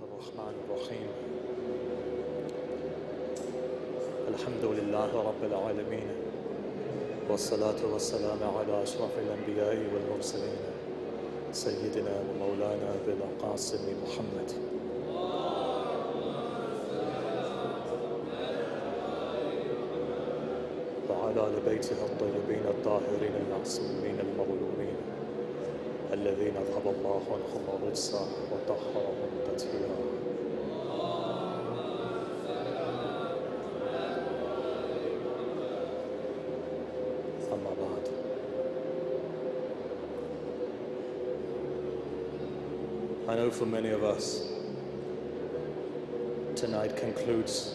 الرحمن الرحيم الحمد لله رب العالمين والصلاة والسلام على أشرف الأنبياء والمرسلين سيدنا ومولانا بالقاسم محمد وعلى آل بيته الطيبين الطاهرين المعصومين المظلومين الذين أذهب الله عنهم الرجس وطهرهم تطهيرا. أما بعد، I know for many of us tonight concludes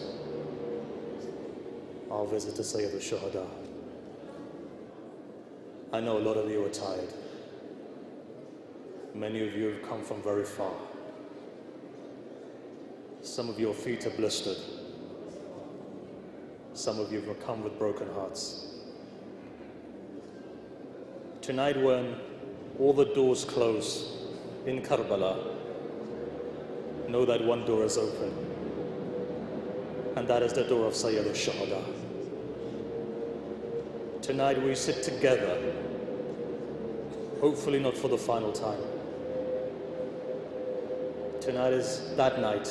our visit to Sayyid al-Shuhada. I know a lot of you are tired. Many of you have come from very far. Some of your feet are blistered. Some of you have come with broken hearts. Tonight, when all the doors close in Karbala, know that one door is open, and that is the door of Sayyid al-Shuhada. Tonight we sit together, hopefully not for the final time. Tonight is that night,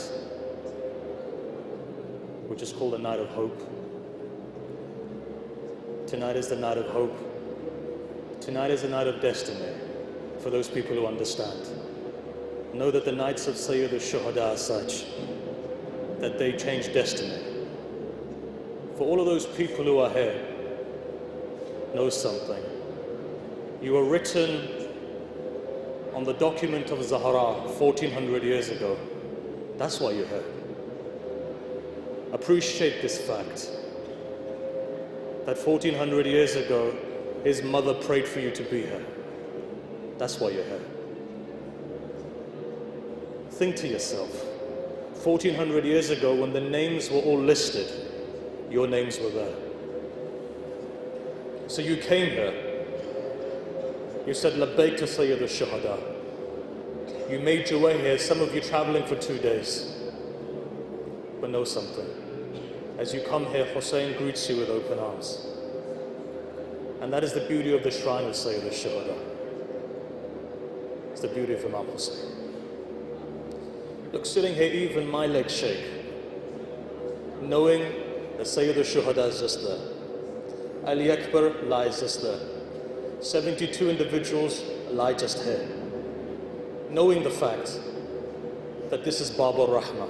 which is called the night of hope. Tonight is the night of hope. Tonight is the night of destiny for those people who understand. Know that the nights of Sayyid al-Shuhada are such that they change destiny. For all of those people who are here, know something. You were written on the document of Zahra 1400 years ago. That's why you're here. Appreciate this fact that 1400 years ago his mother prayed for you to be here. That's why you're here. Think to yourself, 1400 years ago when the names were all listed, your names were there. So you came here. You said, Labbaik to Sayyid al-Shuhada. You made your way here, some of you traveling for 2 days. But know something. As you come here, Husain greets you with open arms. And that is the beauty of the shrine of Sayyid al-Shuhada. It's the beauty of Imam Hussain. Look, sitting here, even my legs shake, knowing that Sayyid al-Shuhada is just there. Ali Akbar lies just there. 72 individuals lie just here. Knowing the fact that this is Bab al-Rahmah.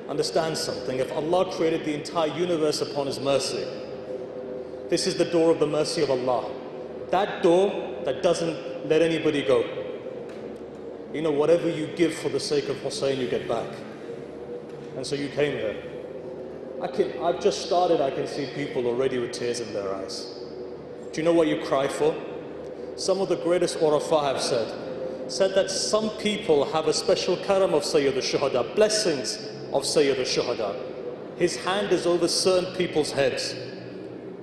Understand something, if Allah created the entire universe upon His mercy, this is the door of the mercy of Allah. That door that doesn't let anybody go. You know, whatever you give for the sake of Husain, you get back. And so you came here. I've just started, I can see people already with tears in their eyes. Do you know what you cry for? Some of the greatest urafa have said that some people have a special karam of Sayyid al-Shuhada, blessings of Sayyid al-Shuhada. His hand is over certain people's heads.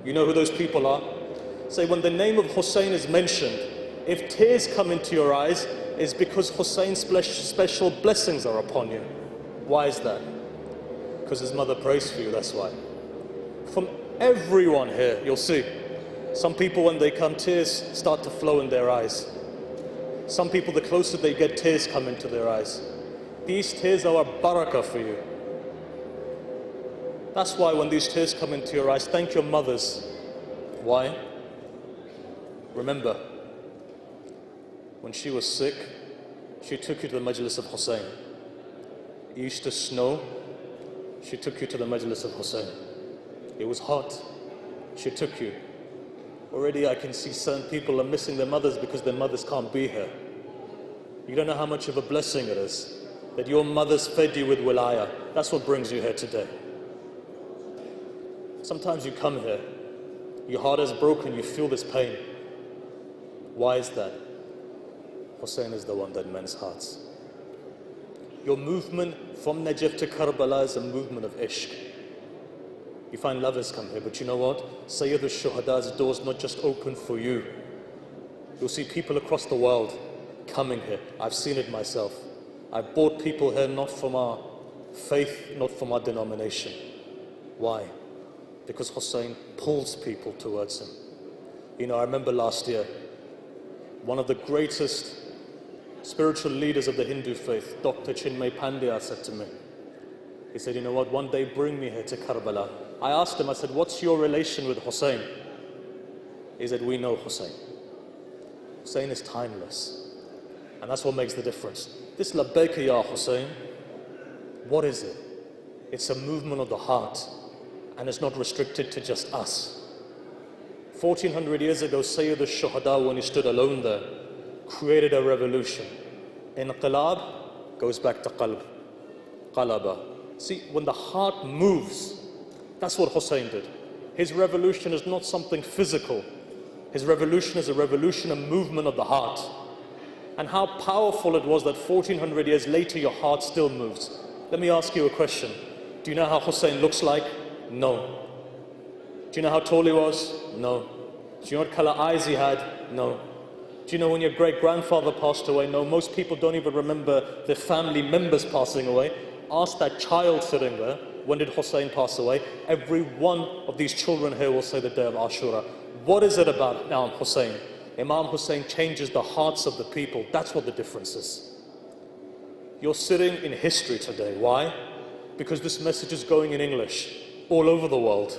You know who those people are? Say, when the name of Husain is mentioned, if tears come into your eyes, it's because Husain's special blessings are upon you. Why is that? Because his mother prays for you, that's why. From everyone here, you'll see, some people when they come, tears start to flow in their eyes. Some people, the closer they get, tears come into their eyes. These tears are a barakah for you. That's why when these tears come into your eyes, thank your mothers. Why? Remember, when she was sick, she took you to the majlis of Husain. It used to snow, she took you to the majlis of Husain. It was hot, she took you. Already I can see certain people are missing their mothers because their mothers can't be here. You don't know how much of a blessing it is that your mothers fed you with wilayah. That's what brings you here today. Sometimes you come here, your heart is broken, you feel this pain. Why is that? Husain is the one that mends hearts. Your movement from Najaf to Karbala is a movement of ishq. You find lovers come here, but you know what? Sayyid al-Shuhada's door's not just open for you. You'll see people across the world coming here. I've seen it myself. I brought people here not from our faith, not from our denomination. Why? Because Husain pulls people towards him. You know, I remember last year, one of the greatest spiritual leaders of the Hindu faith, Dr. Chinmay Pandya, said to me, he said, you know what, one day bring me here to Karbala. I asked him, I said, what's your relation with Husain? He said, we know Husain. Husain is timeless. And that's what makes the difference. This Labbaika Ya Husain, what is it? It's a movement of the heart. And it's not restricted to just us. 1400 years ago, Sayyid al-Shuhada, when he stood alone there, created a revolution. Inqilab goes back to qalb, qalaba. See, when the heart moves, that's what Husain did. His revolution is not something physical. His revolution is a revolution, a movement of the heart. And how powerful it was that 1400 years later, your heart still moves. Let me ask you a question. Do you know how Husain looks like? No. Do you know how tall he was? No. Do you know what color eyes he had? No. Do you know when your great-grandfather passed away? No. Most people don't even remember their family members passing away. Ask that child sitting there, when did Husain pass away? Every one of these children here will say the day of Ashura. What is it about Imam Hussain? Imam Hussain changes the hearts of the people. That's what the difference is. You're sitting in history today. Why? Because this message is going in English all over the world.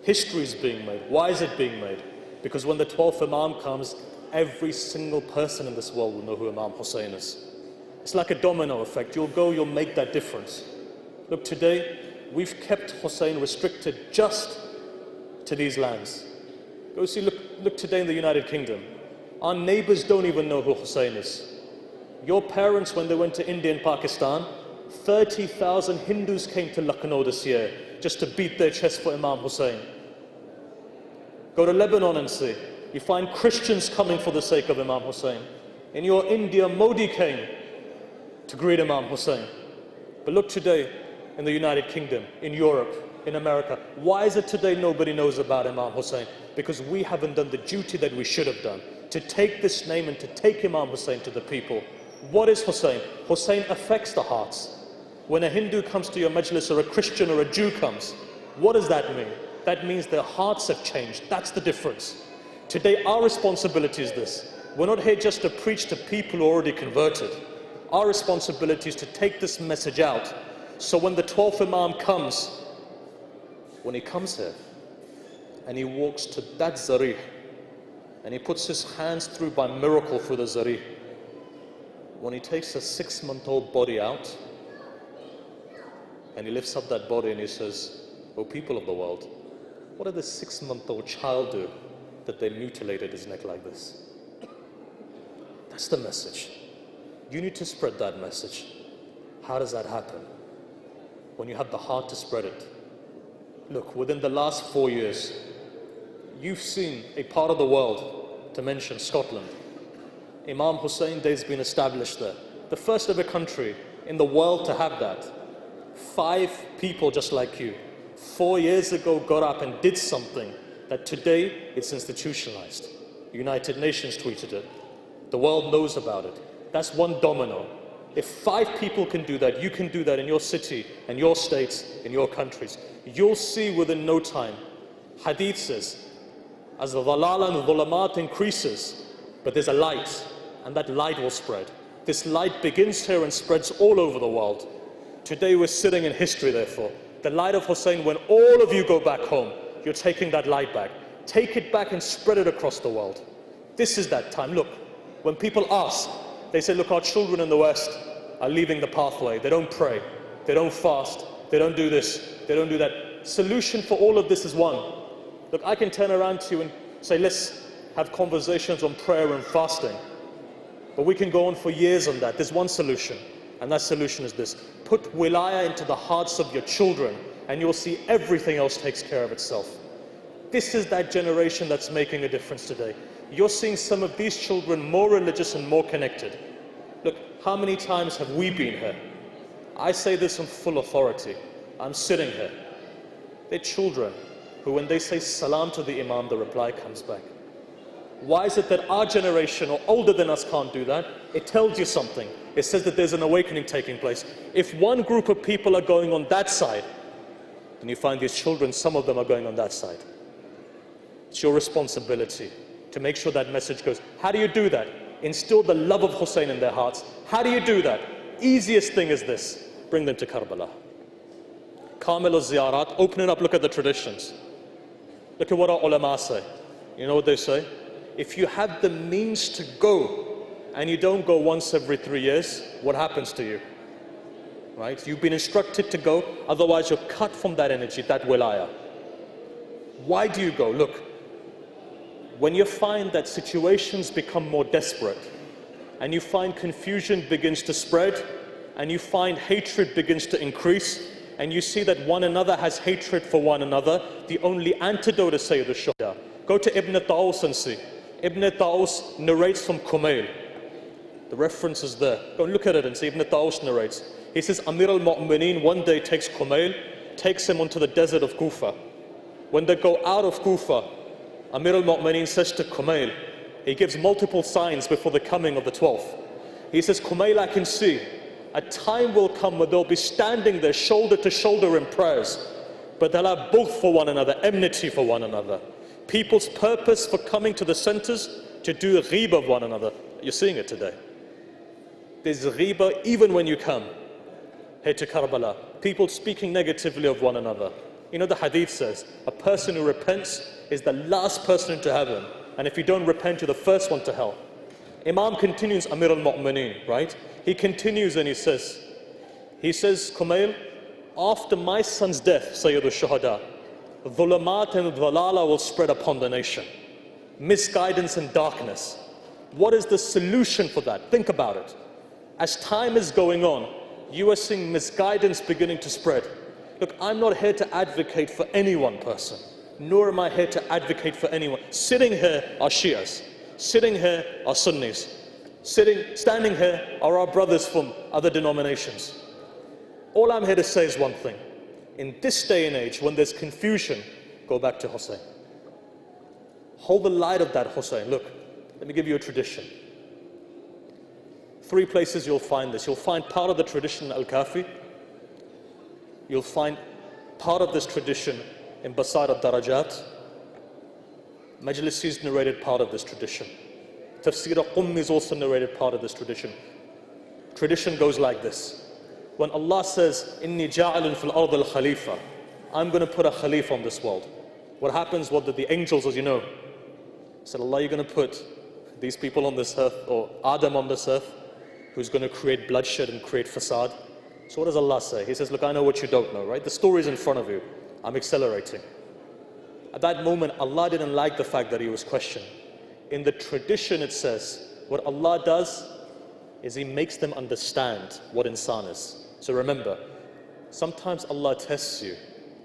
History is being made. Why is it being made? Because when the 12th Imam comes, every single person in this world will know who Imam Hussain is. It's like a domino effect. You'll go, you'll make that difference. Look, today, we've kept Hussain restricted just to these lands. Go see, look today in the United Kingdom. Our neighbors don't even know who Hussain is. Your parents, when they went to India and Pakistan, 30,000 Hindus came to Lucknow this year just to beat their chest for Imam Hussain. Go to Lebanon and see. You find Christians coming for the sake of Imam Hussain. In your India, Modi came to greet Imam Hussain. But look today in the United Kingdom, in Europe, in America. Why is it today nobody knows about Imam Hussain? Because we haven't done the duty that we should have done, to take this name and to take Imam Hussain to the people. What is Hussain? Hussain affects the hearts. When a Hindu comes to your majlis, or a Christian or a Jew comes, what does that mean? That means their hearts have changed. That's the difference. Today, our responsibility is this. We're not here just to preach to people who are already converted. Our responsibility is to take this message out. So when the 12th Imam comes, when he comes here, and he walks to that zarih, and he puts his hands through by miracle through the zarih, when he takes a 6-month-old body out, and he lifts up that body and he says, "O people of the world, what did this 6-month-old child do that they mutilated his neck like this?" That's the message. You need to spread that message. How does that happen? When you have the heart to spread it. Look, within the last 4 years, you've seen a part of the world, to mention Scotland. Imam Hussain Day has been established there. The first ever country in the world to have that. 5 people just like you, 4 years ago got up and did something that today it's institutionalized. United Nations tweeted it. The world knows about it. That's one domino. If 5 people can do that, you can do that in your city, and your states, in your countries. You'll see within no time. Hadith says, as the dhalal and the dhulamat increases, but there's a light, and that light will spread. This light begins here and spreads all over the world. Today we're sitting in history, therefore. The light of Hussain, when all of you go back home, you're taking that light back. Take it back and spread it across the world. This is that time. Look, when people ask, they say, look, our children in the West are leaving the pathway. They don't pray. They don't fast. They don't do this. They don't do that. Solution for all of this is one. Look, I can turn around to you and say, let's have conversations on prayer and fasting. But we can go on for years on that. There's one solution. And that solution is this. Put wilayah into the hearts of your children, and you'll see everything else takes care of itself. This is that generation that's making a difference today. You're seeing some of these children more religious and more connected. Look, how many times have we been here? I say this on full authority. I'm sitting here. They're children who, when they say salam to the Imam, the reply comes back. Why is it that our generation or older than us can't do that? It tells you something. it says that there's an awakening taking place. If one group of people are going on that side, then you find these children, some of them are going on that side. It's your responsibility to make sure that message goes. How do you do that? Instill the love of Hussein in their hearts. How do you do that? Easiest thing is this: bring them to Karbala. Kamil al-Ziyarat, open it up, look at the traditions. Look at what our ulama say. You know what they say? If you have the means to go and you don't go once every 3 years, what happens to you? Right? You've been instructed to go, otherwise you're cut from that energy, that wilayah. Why do you go? Look, when you find that situations become more desperate, and you find confusion begins to spread, and you find hatred begins to increase, and you see that one another has hatred for one another, the only antidote is Sayyid al-Shuhada. Go to Ibn Taus and see. Ibn Taus narrates from Kumail. The reference is there. Go and look at it and see. Ibn Taus narrates. He says, Amir al-Mu'mineen one day takes Kumail, takes him onto the desert of Kufa. When they go out of Kufa, Amir al-Mu'mineen says to Kumail, he gives multiple signs before the coming of the 12th. He says, Kumail, I can see a time will come where they'll be standing there shoulder to shoulder in prayers, but they'll have both for one another, enmity for one another. People's purpose for coming to the centers to do ghiba of one another. You're seeing it today. There's ghiba even when you come here to Karbala. People speaking negatively of one another. You know the hadith says, a person who repents is the last person into heaven. And if you don't repent, you're the first one to hell. Imam continues, Amir al-Mu'mineen, right? He continues and he says, Kumail, after my son's death, Sayyid al-Shuhada, dhulamat and dhalala will spread upon the nation. Misguidance and darkness. What is the solution for that? Think about it. As time is going on, you are seeing misguidance beginning to spread. Look, I'm not here to advocate for any one person, nor am I here to advocate for anyone. Sitting here are Shias. Sitting here are Sunnis. Standing here are our brothers from other denominations. All I'm here to say is one thing. In this day and age, when there's confusion, go back to Hussein. Hold the light of that Hussein. Look, let me give you a tradition. 3 places you'll find this. You'll find part of the tradition in Al-Kafi. You'll find part of this tradition in Basar al-Darajat. Majlisi's narrated part of this tradition. Tafsir al-Qummi is also narrated part of this tradition. Tradition goes like this. When Allah says, Inni ja'alun fil ard al-Khalifa, I'm going to put a Khalifa on this world. What happens? What did the angels, as you know, said, Allah, you're going to put these people on this earth, or Adam on this earth, who's going to create bloodshed and create fasad. So what does Allah say? He says, look, I know what you don't know, right? The story is in front of you. I'm accelerating. At that moment, Allah didn't like the fact that he was questioned. In the tradition, it says, what Allah does is He makes them understand what insan is. So remember, sometimes Allah tests you.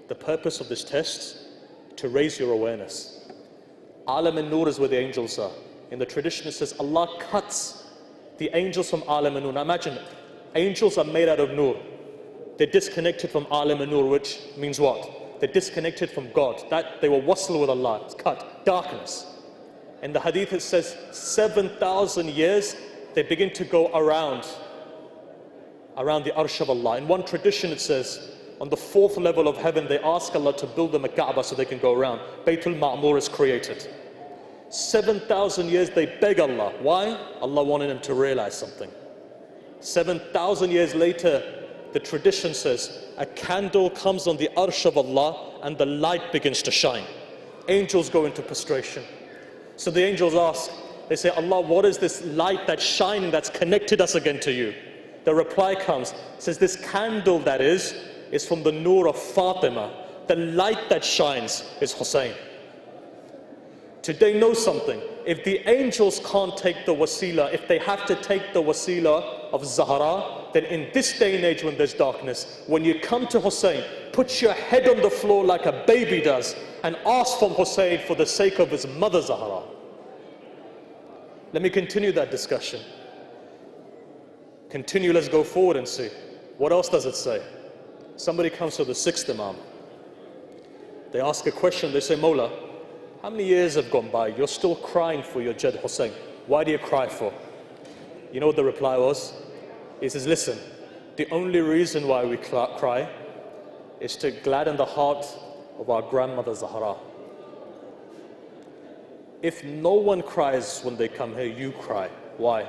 The purpose of this test, to raise your awareness. Alam an-Nur is where the angels are. In the tradition, it says, Allah cuts the angels from Alam an-Nur. Now imagine, angels are made out of Nur. They're disconnected from Alam an-Nur, which means what? They're disconnected from God. That they were wasl with Allah. It's cut. Darkness. In the hadith it says 7,000 years they begin to go around the arsh of Allah. In one tradition it says on the 4th level of heaven they ask Allah to build them a Kaaba so they can go around. Baytul Ma'mur is created. 7,000 years they beg Allah. Why? Allah wanted them to realize something. 7,000 years later, the tradition says a candle comes on the arsh of Allah and the light begins to shine. Angels go into prostration. So the angels ask, they say, Allah, what is this light that's shining, that's connected us again to you? The reply comes, says, this candle that is from the nur of Fatima. The light that shines is Hussein. Today know something. If the angels can't take the wasila, if they have to take the wasila of Zahra, then in this day and age when there's darkness, when you come to Hussein, put your head on the floor like a baby does and ask from Hussein for the sake of his mother Zahra. Let me continue that discussion. Continue, let's go forward and see. What else does it say? Somebody comes to the 6th Imam. They ask a question, they say, Mawla, how many years have gone by? You're still crying for your Jad Hussein. Why do you cry for? You know what the reply was? He says, listen, the only reason why we cry is to gladden the heart of our grandmother Zahra. If no one cries when they come here, you cry. Why?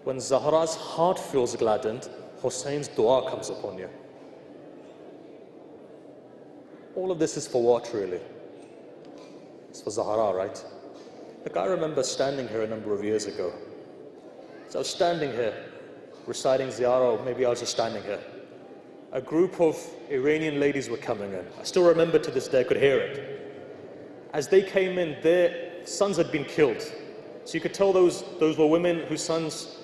When Zahra's heart feels gladdened, Husain's dua comes upon you. All of this is for what, really? It's for Zahra, right? Look, I remember standing here a number of years ago. So I was standing here, reciting ziyarah, or maybe I was just standing here. A group of Iranian ladies were coming in. I still remember to this day, I could hear it. As they came in, their sons had been killed. So you could tell those were women whose sons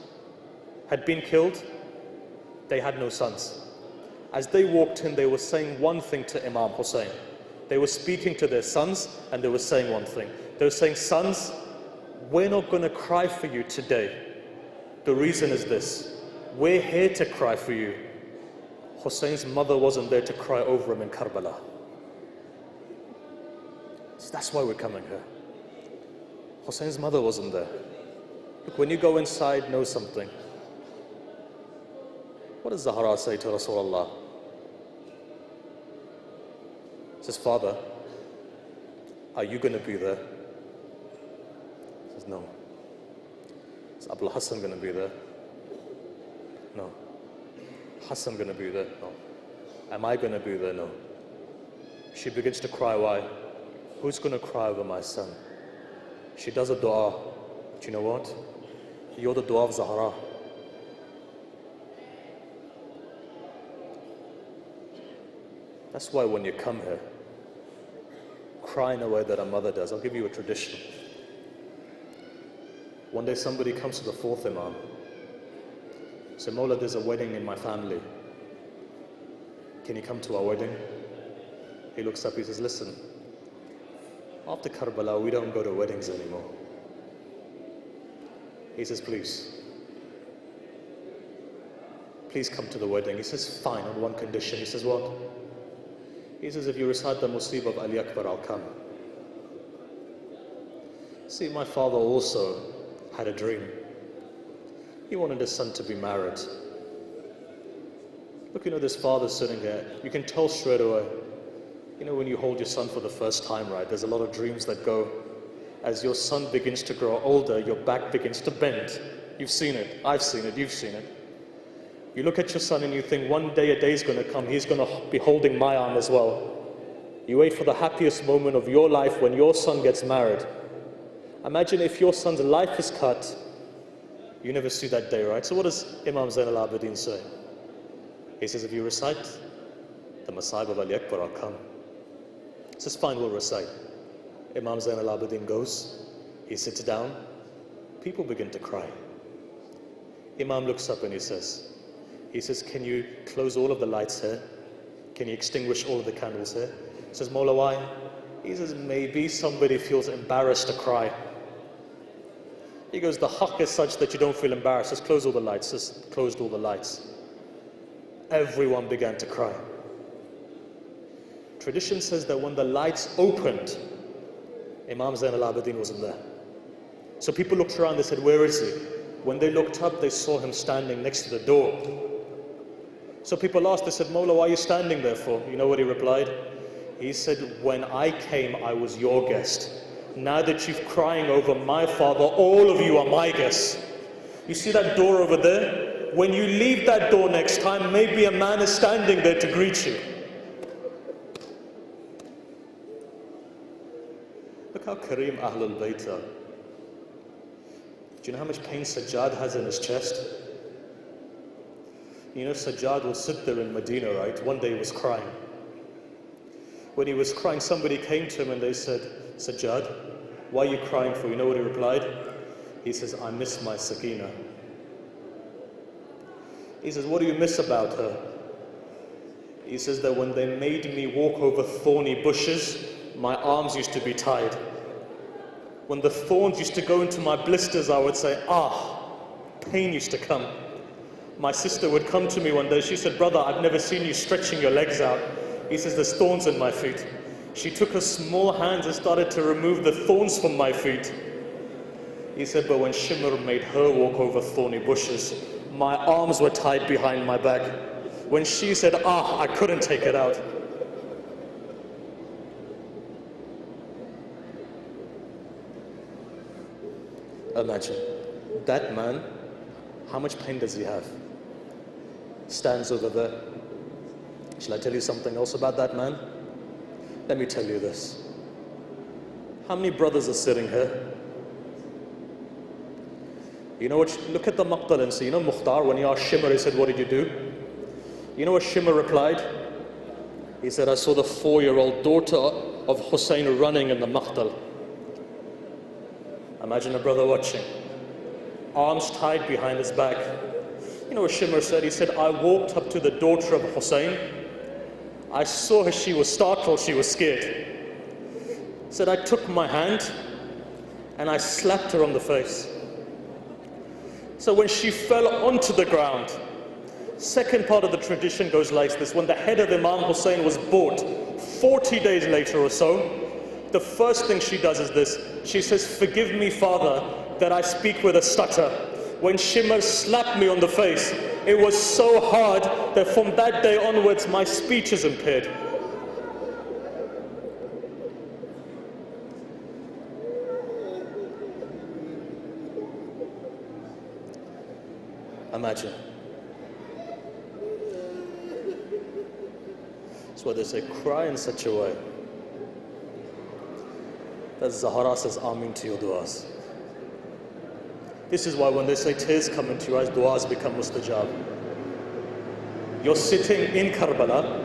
had been killed. They had no sons. As they walked in, they were saying one thing to Imam Hussain. They were speaking to their sons, and they were saying one thing. They were saying, sons, we're not going to cry for you today. The reason is this. We're here to cry for you. Husain's mother wasn't there to cry over him in Karbala. So that's why we're coming here. Husain's mother wasn't there. Look, when you go inside, know something. What does Zahra say to Rasulullah? He says, Father, are you going to be there? He says, no. Is Abul Hassan going to be there? No. Hassan going to be there? No. Am I going to be there? No. She begins to cry. Why? Who's going to cry over my son? She does a dua. But you know what? You're the dua of Zahra. That's why when you come here, cry in a way that a mother does. I'll give you a tradition. One day somebody comes to the fourth Imam. Say, Mawla, there's a wedding in my family. Can you come to our wedding? He looks up, he says, listen, after Karbala, we don't go to weddings anymore. He says, please come to the wedding. He says, fine, on one condition. He says, what? He says, if you recite the Musib of Ali Akbar, I'll come. See, my father also had a dream. He wanted his son to be married. Look, you know, this father sitting here, you can tell straight away. You know, when you hold your son for the first time, right, there's a lot of dreams that go. As your son begins to grow older, your back begins to bend. You've seen it, I've seen it, you've seen it. You look at your son and you think, one day a day is going to come, he's going to be holding my arm as well. You wait for the happiest moment of your life when your son gets married. Imagine if your son's life is cut, you never see that day, right? So what does Imam Zain al-Abidin say? He says, if you recite the Masa'ib of Ali Akbar, I'll come. He says, fine, we'll recite. Imam Zain al-Abidin goes, he sits down, people begin to cry. Imam looks up and he says, can you close all of the lights here? Can you extinguish all of the candles here? He says, Mawla, why? He says, maybe somebody feels embarrassed to cry. He goes, the haqq is such that you don't feel embarrassed. Just close all the lights. Just closed all the lights. Everyone began to cry. Tradition says that when the lights opened, Imam Zain al-Abidin wasn't there. So people looked around, they said, where is he? When they looked up, they saw him standing next to the door. So people asked, they said, Mawla, why are you standing there for? You know what he replied? He said, when I came, I was your guest. Now that you're crying over my father, all of you are my guests. You see that door over there? When you leave that door next time, maybe a man is standing there to greet you. Look how Kareem Ahlulbayt are. Do you know how much pain Sajjad has in his chest? You know, Sajjad will sit there in Medina, right? One day he was crying. When he was crying, somebody came to him and they said, Sajjad, why are you crying for? You know what he replied? He says, I miss my Sakina. He says, what do you miss about her? He says that when they made me walk over thorny bushes, my arms used to be tied. When the thorns used to go into my blisters, I would say, pain used to come. My sister would come to me one day, she said, brother, I've never seen you stretching your legs out. He says, there's thorns in my feet. She took her small hands and started to remove the thorns from my feet. He said, but when Shimr made her walk over thorny bushes, My arms were tied behind my back. When she said, I couldn't take it out. Imagine, that man, how much pain does he have? Stands over there. Shall I tell you something else about that man? Let me tell you this. How many brothers are sitting here? You know what, look at the maqtal and see, you know Mukhtar, when he asked Shimmer, he said, what did you do? You know what Shimmer replied? He said, I saw the 4-year-old daughter of Husain running in the maqtal. Imagine a brother watching, arms tied behind his back. You know what Shimmer said? He said, I walked up to the daughter of Husain. I saw her, she was startled, she was scared. He said, I took my hand and I slapped her on the face. So when she fell onto the ground, second part of the tradition goes like this. When the head of Imam Hussain was brought 40 days later or so, the first thing she does is this. She says, forgive me, Father, that I speak with a stutter. When Shimmer slapped me on the face, it was so hard that from that day onwards, my speech is impaired. Imagine. That's why they say, cry in such a way that Zahra says, Ameen to your du'as. This is why when they say tears come into your eyes, du'as become mustajab. You're sitting in Karbala,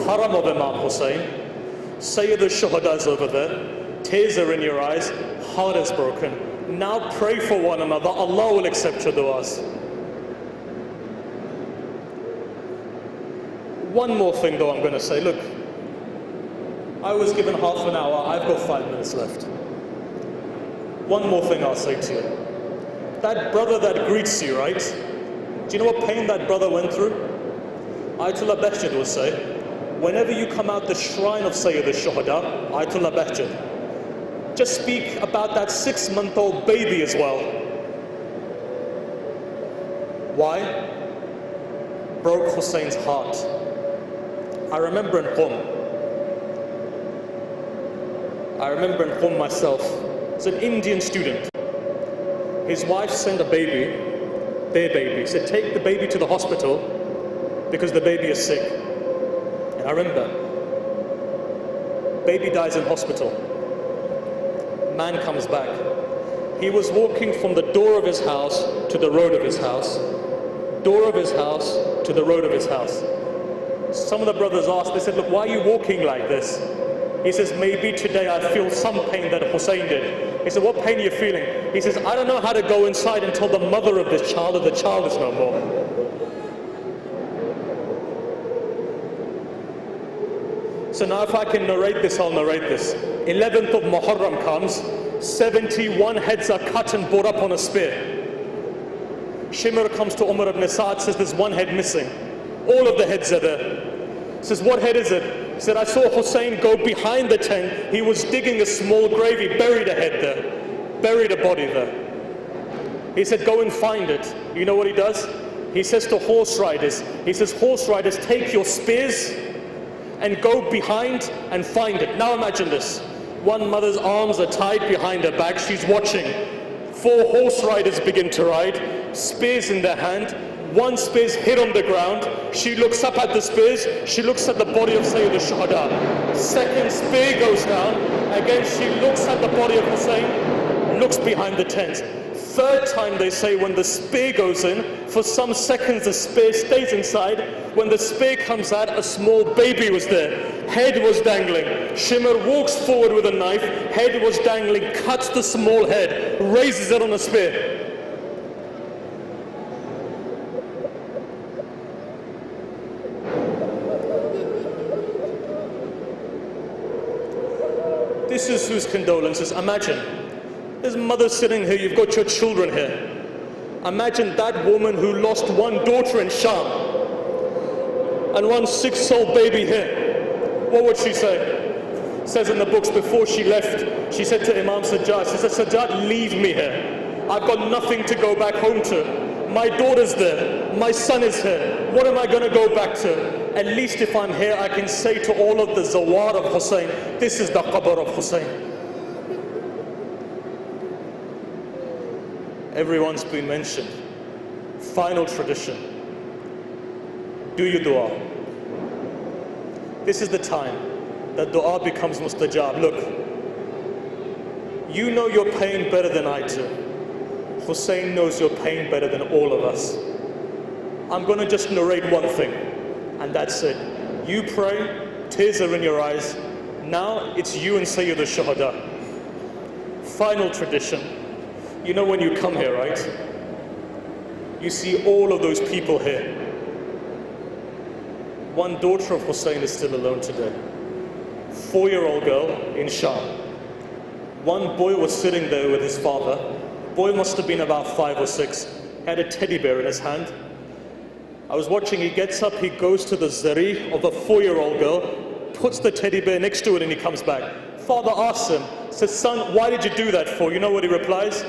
Haram of Imam Hussain, Sayyid al-Shuhada is over there, tears are in your eyes, heart is broken. Now pray for one another, Allah will accept your du'as. One more thing though I'm going to say, look, I was given half an hour, I've got 5 minutes left. One more thing I'll say to you. That brother that greets you, right? Do you know what pain that brother went through? Ayatollah Bahjat will say, whenever you come out the shrine of Sayyid al-Shuhada, Ayatollah Bahjat, just speak about that 6-month-old baby as well. Why? Broke Husain's heart. I remember in Qom myself, as an Indian student, his wife sent a baby, their baby, said take the baby to the hospital because the baby is sick. And I remember, baby dies in hospital. Man comes back. He was walking from the door of his house to the road of his house, door of his house to the road of his house. Some of the brothers asked, they said, look, why are you walking like this? He says, maybe today I feel some pain that Husain did. He said, what pain are you feeling? He says, I don't know how to go inside and tell the mother of this child that the child is no more. So now if I can narrate this, I'll narrate this. 11th of Muharram comes, 71 heads are cut and brought up on a spear. Shimr comes to Umar ibn Sa'd, says there's one head missing. All of the heads are there. Says, what head is it? He said, I saw Husain go behind the tent. He was digging a small grave. He buried a head there, buried a body there. He said, go and find it. You know what he does? He says to horse riders, he says, horse riders, take your spears and go behind and find it. Now imagine this. One mother's arms are tied behind her back. She's watching. 4 horse riders begin to ride, spears in their hand. One spear's hit on the ground. She looks up at the spears. She looks at the body of Sayyid al-Shuhada. Second spear goes down. Again, she looks at the body of Husain, looks behind the tent. Third time they say when the spear goes in, for some seconds the spear stays inside. When the spear comes out, a small baby was there. Head was dangling. Shimr walks forward with a knife. Head was dangling, cuts the small head, raises it on a spear. This is whose condolences. Imagine, there's mother sitting here, you've got your children here. Imagine that woman who lost one daughter in Sham and one 6-year-old baby here. What would she say? It says in the books, before she left, she said to Imam Sajjad, she said, Sajjad, leave me here. I've got nothing to go back home to. My daughter's there. My son is here. What am I going to go back to? At least if I'm here, I can say to all of the zawar of Husain, this is the qabr of Husain. Everyone's been mentioned. Final tradition. Do your dua. This is the time that dua becomes mustajab. Look, you know your pain better than I do. Husain knows your pain better than all of us. I'm going to just narrate one thing, and that's it. You pray, tears are in your eyes. Now it's you and Sayyid al-Shuhada. Final tradition. You know when you come here, right? You see all of those people here. One daughter of Husain is still alone today. 4-year-old girl in Sham. One boy was sitting there with his father. Boy must have been about 5 or 6. Had a teddy bear in his hand. I was watching, he gets up, he goes to the zari of a 4-year-old girl, puts the teddy bear next to it, and he comes back. Father asks him, says, son, why did you do that for? You know what he replies?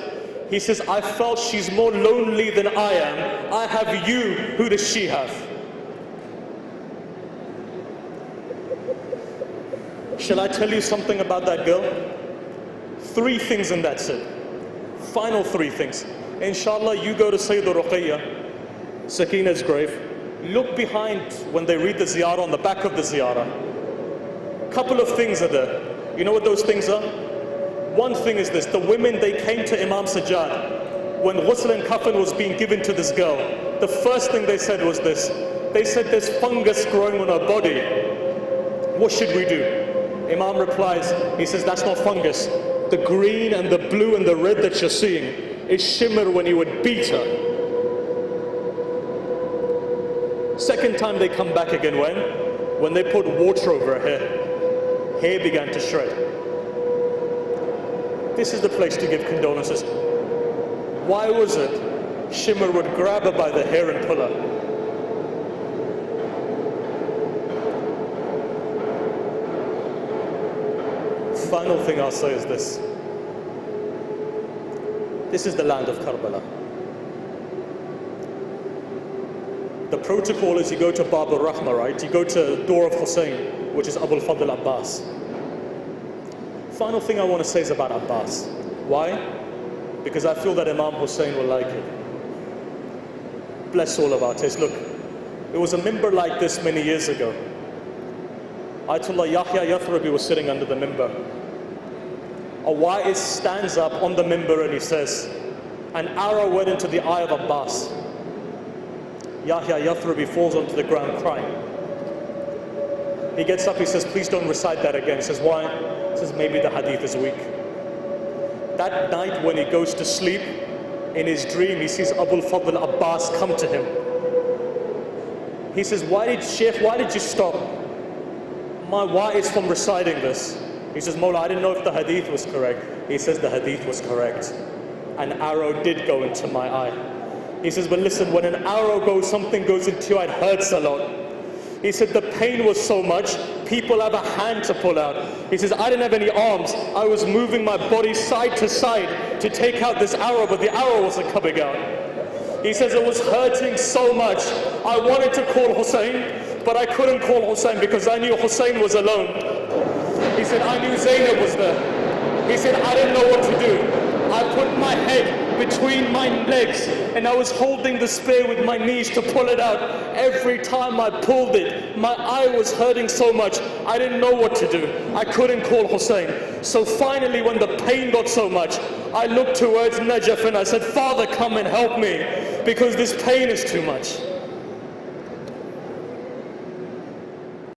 He says, I felt she's more lonely than I am. I have you, who does she have? Shall I tell you something about that girl? 3 things and that's it. Final 3 things. Inshallah, you go to Sayyida Ruqayya, Sakina's grave. Look behind when they read the ziyarah, on the back of the ziyarah. Couple of things are there. You know what those things are? One thing is this. The women, they came to Imam Sajjad when ghusl and kafan was being given to this girl. The first thing they said was this. They said, there's fungus growing on her body. What should we do? Imam replies, he says, that's not fungus. The green and the blue and the red that you're seeing is shimmer when you would beat her. Second time they come back again when they put water over her hair. Hair began to shred. This is the place to give condolences. Why was it shimmer would grab her by the hair and pull her? Final thing I'll say is this. This is the land of Karbala. The protocol is you go to Bab al-Rahma, right? You go to door of Husain, which is Abul Fadl Abbas. Final thing I want to say is about Abbas. Why? Because I feel that Imam Hussain will like it. Bless all of our taste. Look, it was a mimbar like this many years ago. Ayatollah Yahya Yathrabi was sitting under the mimbar. A wa'is stands up on the mimbar and he says, an arrow went into the eye of Abbas. Yahya Yathrabi falls onto the ground crying. He gets up, he says, please don't recite that again. He says, why? He says, maybe the hadith is weak. That night when he goes to sleep, in his dream he sees Abul Fadl Abbas come to him. He says, Shaykh, why did you stop my wa'is from reciting this? He says, Mawla, I didn't know if the hadith was correct. He says, the hadith was correct. An arrow did go into my eye. He says, but listen, when an arrow goes, something goes into your eye, it hurts a lot. He said, the pain was so much, people have a hand to pull out. He says, I didn't have any arms. I was moving my body side to side to take out this arrow, but the arrow wasn't coming out. He says, it was hurting so much. I wanted to call Husain, but I couldn't call Husain because I knew Husain was alone. He said, I knew Zainab was there. He said, I didn't know what to do. I put my head between my legs and I was holding the spear with my knees to pull it out. Every time I pulled it, my eye was hurting so much, I didn't know what to do. I couldn't call Husain. So finally, when the pain got so much, I looked towards Najaf and I said, Father, come and help me because this pain is too much.